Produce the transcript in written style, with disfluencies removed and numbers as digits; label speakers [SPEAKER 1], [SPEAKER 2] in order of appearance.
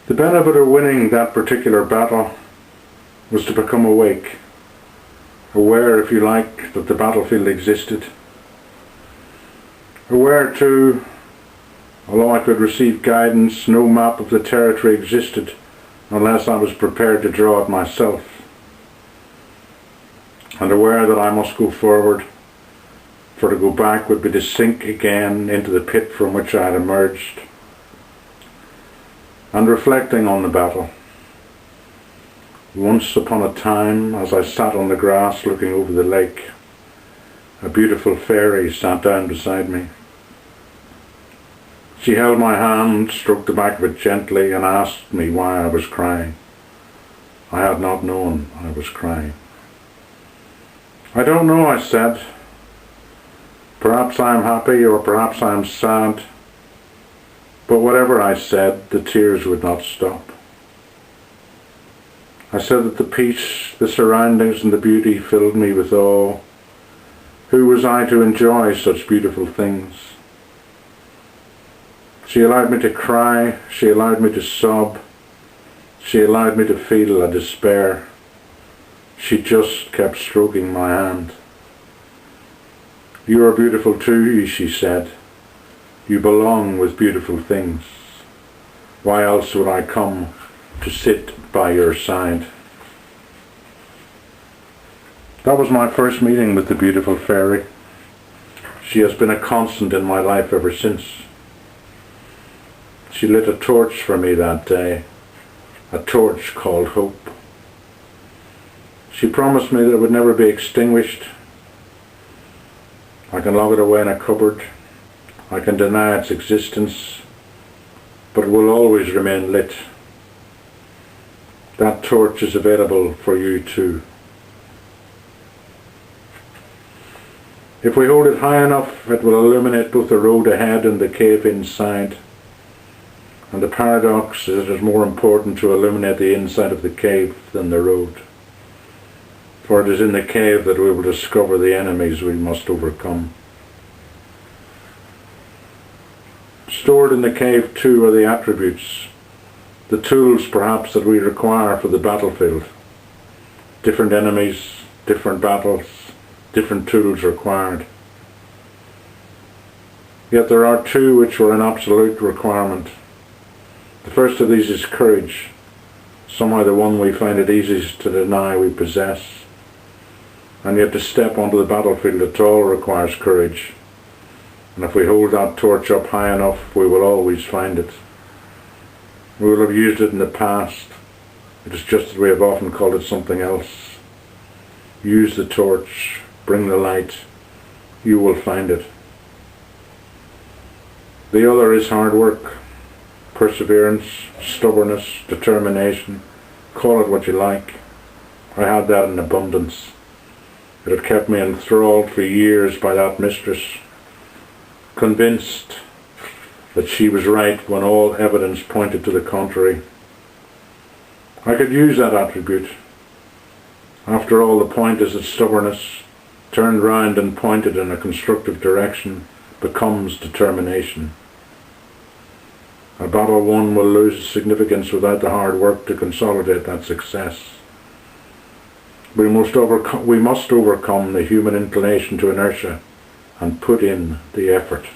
[SPEAKER 1] The benefit of winning that particular battle was to become awake, aware, if you like, that the battlefield existed. Aware too, although I could receive guidance, no map of the territory existed unless I was prepared to draw it myself. And aware that I must go forward, for to go back would be to sink again into the pit from which I had emerged. And reflecting on the battle, once upon a time, as I sat on the grass looking over the lake, a beautiful fairy sat down beside me. She held my hand, stroked the back of it gently, and asked me why I was crying. I had not known I was crying. "I don't know," I said. "Perhaps I am happy, or perhaps I am sad." But whatever I said, the tears would not stop. I said that the peace, the surroundings and the beauty filled me with awe. Who was I to enjoy such beautiful things? She allowed me to cry, she allowed me to sob, she allowed me to feel a despair. She just kept stroking my hand. "You are beautiful too," she said. "You belong with beautiful things. Why else would I come to sit by your side?" That was my first meeting with the beautiful fairy. She has been a constant in my life ever since. She lit a torch for me that day, a torch called hope. She promised me that it would never be extinguished. I can lock it away in a cupboard. I can deny its existence, but it will always remain lit. That torch is available for you too. If we hold it high enough, it will illuminate both the road ahead and the cave inside. And the paradox is it is more important to illuminate the inside of the cave than the road. For it is in the cave that we will discover the enemies we must overcome. Stored in the cave too are the attributes, the tools perhaps that we require for the battlefield. Different enemies, different battles, different tools required. Yet there are two which are an absolute requirement. The first of these is courage, somehow the one we find it easiest to deny we possess. And yet to step onto the battlefield at all requires courage. And if we hold that torch up high enough, we will always find it. We will have used it in the past. It is just that we have often called it something else. Use the torch, bring the light, you will find it. The other is hard work, perseverance, stubbornness, determination. Call it what you like. I had that in abundance. It had kept me enthralled for years by that mistress, convinced that she was right when all evidence pointed to the contrary. I could use that attribute. After all, the point is that stubbornness, turned round and pointed in a constructive direction, becomes determination. A battle won will lose significance without the hard work to consolidate that success. We must overcome the human inclination to inertia and put in the effort.